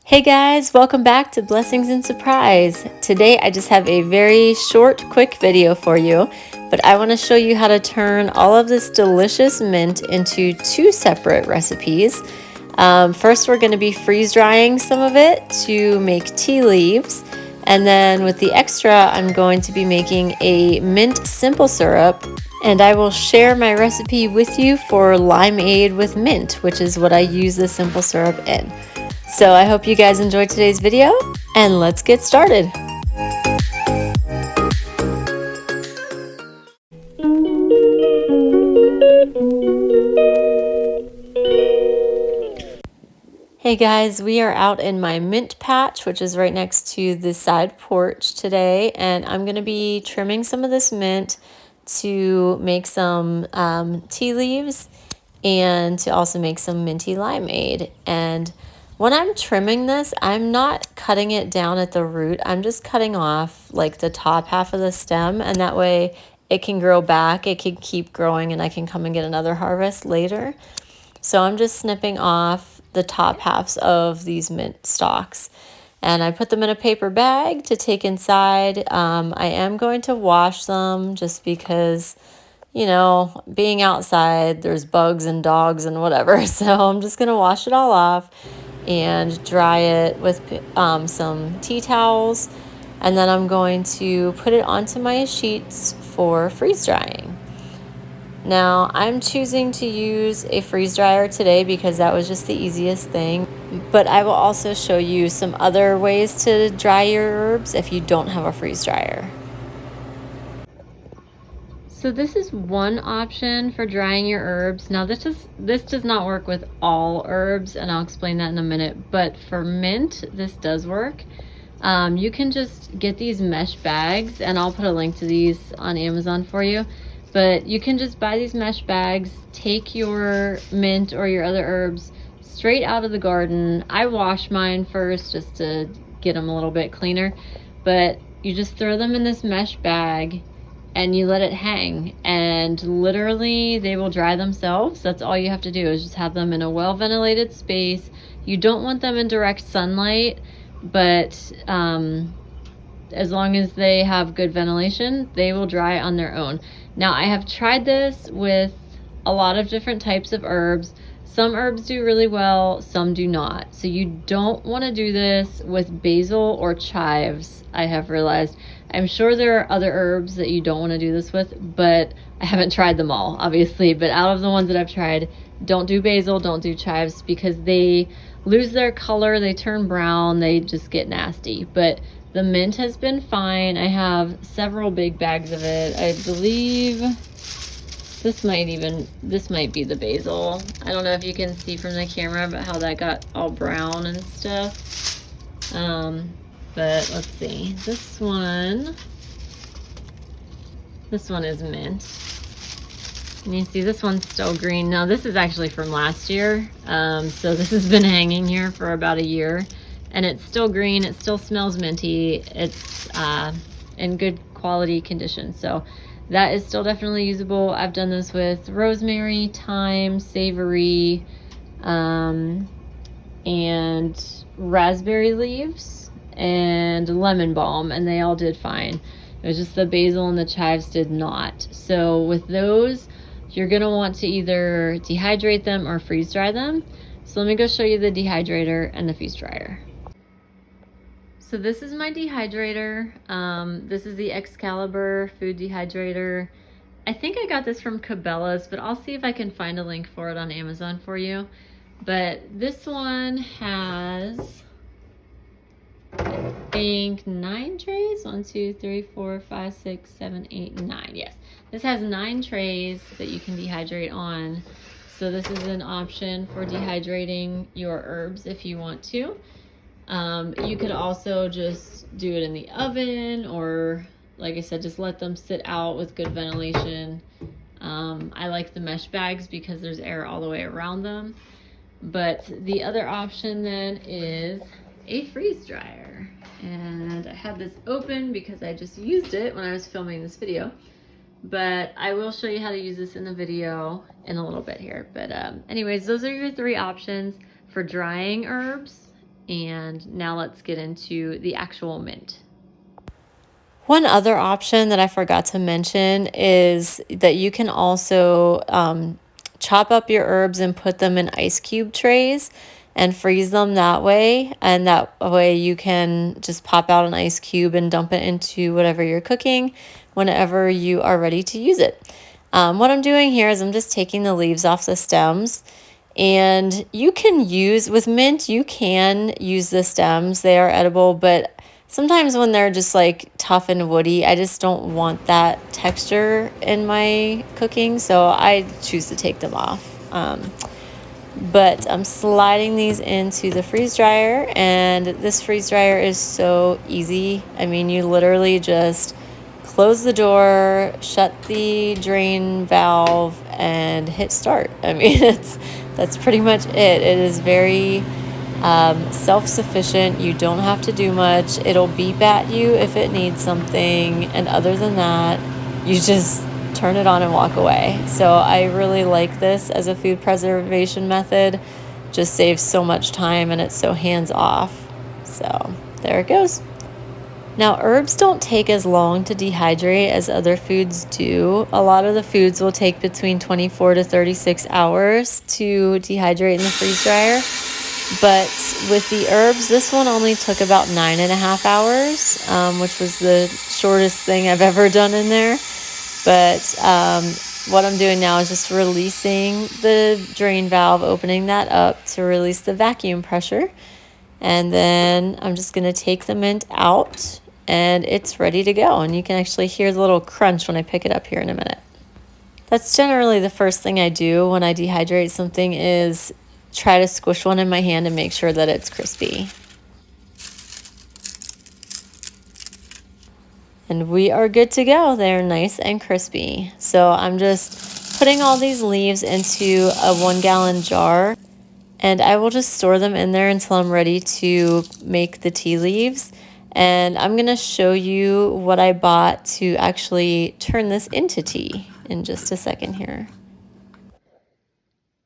Hey guys, welcome back to Blessings in Surprise. Today I just have a very short, quick video for you, but I want to show you how to turn all of this delicious mint into two separate recipes. First, we're going to be freeze drying some of it to make tea leaves, and then with the extra, I'm going to be making a mint simple syrup, and I will share my recipe with you for limeade with mint, which is what I use the simple syrup in. So I hope you guys enjoyed today's video, and let's get started. Hey guys, we are out in my mint patch, which is right next to the side porch today, and I'm going to be trimming some of this mint to make some tea leaves and to also make some minty limeade. And when I'm trimming this, I'm not cutting it down at the root. I'm just cutting off like the top half of the stem, and that way it can grow back, it can keep growing, and I can come and get another harvest later. So I'm just snipping off the top halves of these mint stalks. And I put them in a paper bag to take inside. I am going to wash them just because, you know, being outside, there's bugs and dogs and whatever. So I'm just going to wash it all off and dry it with some tea towels. And then I'm going to put it onto my sheets for freeze drying. Now, I'm choosing to use a freeze dryer today because that was just the easiest thing, but I will also show you some other ways to dry your herbs if you don't have a freeze dryer. So this is one option for drying your herbs. Now this does not work with all herbs, and I'll explain that in a minute, but for mint, this does work. You can just get these mesh bags, and I'll put a link to these on Amazon for you. But you can just buy these mesh bags, take your mint or your other herbs straight out of the garden. I wash mine first just to get them a little bit cleaner. But you just throw them in this mesh bag and you let it hang. And literally they will dry themselves. That's all you have to do is just have them in a well-ventilated space. You don't want them in direct sunlight, but as long as they have good ventilation, they will dry on their own. Now, I have tried this with a lot of different types of herbs. Some herbs do really well, some do not. So you don't want to do this with basil or chives, I have realized. I'm sure there are other herbs that you don't want to do this with, but I haven't tried them all, obviously. But out of the ones that I've tried, don't do basil, don't do chives, because they lose their color, they turn brown, they just get nasty. But the mint has been fine. I have several big bags of it. I believe this might be the basil. I don't know if you can see from the camera, but how that got all brown and stuff. But let's see. This one is mint. And you see this one's still green. Now this is actually from last year. So this has been hanging here for about a year. And it's still green, it still smells minty, it's in good quality condition. So that is still definitely usable. I've done this with rosemary, thyme, savory, and raspberry leaves, and lemon balm, and they all did fine. It was just the basil and the chives did not. So with those, you're gonna want to either dehydrate them or freeze dry them. So let me go show you the dehydrator and the freeze dryer. So this is my dehydrator. This is the Excalibur food dehydrator. I think I got this from Cabela's, but I'll see if I can find a link for it on Amazon for you. But this one has, I think, 9 trays. 1, 2, 3, 4, 5, 6, 7, 8, 9. Yes, this has 9 trays that you can dehydrate on. So this is an option for dehydrating your herbs if you want to. You could also just do it in the oven, or like I said, just let them sit out with good ventilation. I like the mesh bags because there's air all the way around them. But the other option then is a freeze dryer. And I had this open because I just used it when I was filming this video. But I will show you how to use this in the video in a little bit here. But anyways, those are your 3 options for drying herbs. And now let's get into the actual mint. One other option that I forgot to mention is that you can also chop up your herbs and put them in ice cube trays and freeze them that way. And that way you can just pop out an ice cube and dump it into whatever you're cooking whenever you are ready to use it. What I'm doing here is I'm just taking the leaves off the stems. And you can use, with mint, you can use the stems. They are edible, but sometimes when they're just like tough and woody, I just don't want that texture in my cooking, so I choose to take them off. But I'm sliding these into the freeze dryer, and this freeze dryer is so easy. I mean, you literally just close the door, shut the drain valve, and hit start. I mean, that's pretty much it. It is very self-sufficient. You don't have to do much. It'll beep at you if it needs something, and other than that, you just turn it on and walk away. So I really like this as a food preservation method. Just saves so much time, and it's so hands off. So there it goes. Now, herbs don't take as long to dehydrate as other foods do. A lot of the foods will take between 24 to 36 hours to dehydrate in the freeze dryer. But with the herbs, this one only took about 9.5 hours, which was the shortest thing I've ever done in there. But what I'm doing now is just releasing the drain valve, opening that up to release the vacuum pressure. And then I'm just going to take the mint out, and it's ready to go. And you can actually hear the little crunch when I pick it up here in a minute. That's generally the first thing I do when I dehydrate something, is try to squish one in my hand and make sure that it's crispy. And we are good to go. They're nice and crispy. So I'm just putting all these leaves into a 1-gallon jar, and I will just store them in there until I'm ready to make the tea leaves. And I'm going to show you what I bought to actually turn this into tea in just a second here.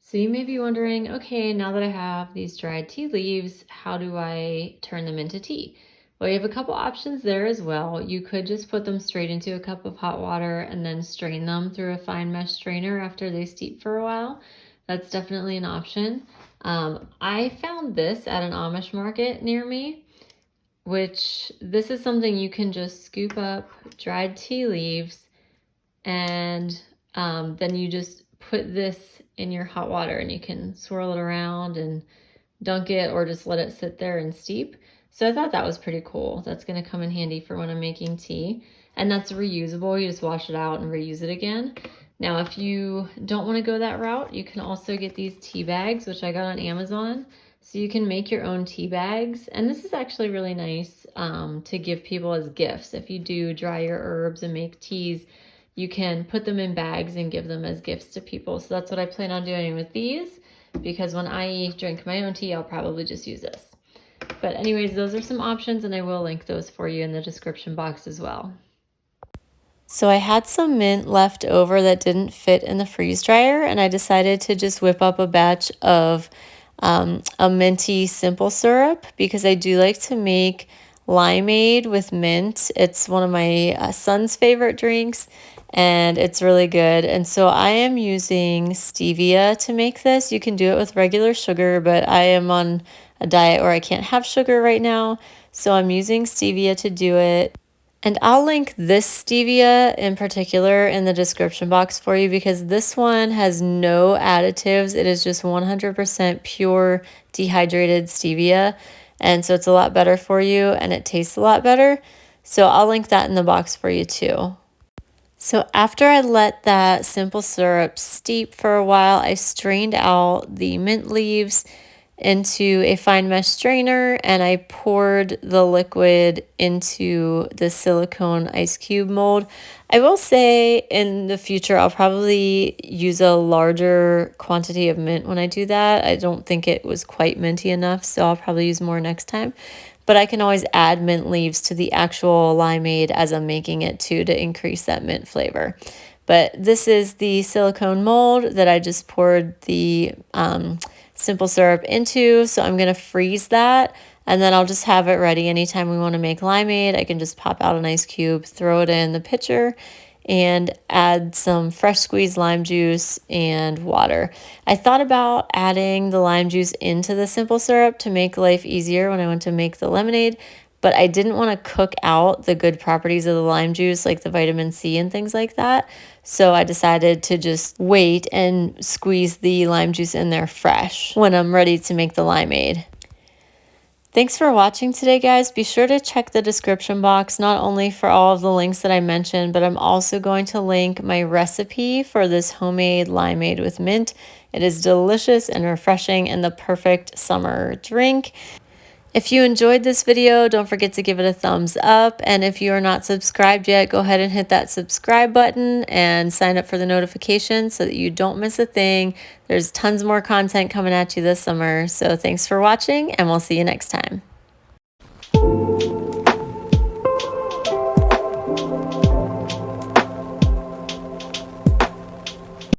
So you may be wondering, okay, now that I have these dried tea leaves, how do I turn them into tea? Well, you have a couple options there as well. You could just put them straight into a cup of hot water and then strain them through a fine mesh strainer after they steep for a while. That's definitely an option. I found this at an Amish market near me, which this is something you can just scoop up dried tea leaves, and then you just put this in your hot water, and you can swirl it around and dunk it, or just let it sit there and steep. So I thought that was pretty cool. That's going to come in handy for when I'm making tea. And that's reusable. You just wash it out and reuse it again. Now, if you don't want to go that route, you can also get these tea bags, which I got on Amazon. So you can make your own tea bags. And this is actually really nice to give people as gifts. If you do dry your herbs and make teas, you can put them in bags and give them as gifts to people. So that's what I plan on doing with these, because when I drink my own tea, I'll probably just use this. But anyways, those are some options, and I will link those for you in the description box as well. So I had some mint left over that didn't fit in the freeze dryer, and I decided to just whip up a batch of a minty simple syrup, because I do like to make limeade with mint. It's one of my son's favorite drinks, and it's really good. And so I am using stevia to make this. You can do it with regular sugar, but I am on a diet where I can't have sugar right now, so I'm using stevia to do it. And I'll link this stevia in particular in the description box for you, because this one has no additives. It is just 100% pure dehydrated stevia. And so it's a lot better for you, and it tastes a lot better. So I'll link that in the box for you too. So after I let that simple syrup steep for a while, I strained out the mint leaves into a fine mesh strainer, and I poured the liquid into the silicone ice cube mold. I will say in the future I'll probably use a larger quantity of mint when I do that. I don't think it was quite minty enough, so I'll probably use more next time. But I can always add mint leaves to the actual limeade as I'm making it too, to increase that mint flavor. But this is the silicone mold that I just poured the simple syrup into. So I'm going to freeze that, and then I'll just have it ready anytime we want to make limeade. I can just pop out an ice cube, throw it in the pitcher, and add some fresh squeezed lime juice and water. I thought about adding the lime juice into the simple syrup to make life easier when I went to make the lemonade, but I didn't want to cook out the good properties of the lime juice, like the vitamin C and things like that. So I decided to just wait and squeeze the lime juice in there fresh when I'm ready to make the limeade. Thanks for watching today, guys. Be sure to check the description box, not only for all of the links that I mentioned, but I'm also going to link my recipe for this homemade limeade with mint. It is delicious and refreshing and the perfect summer drink. If you enjoyed this video, don't forget to give it a thumbs up. And if you are not subscribed yet, go ahead and hit that subscribe button and sign up for the notifications so that you don't miss a thing. There's tons more content coming at you this summer. So thanks for watching, and we'll see you next time.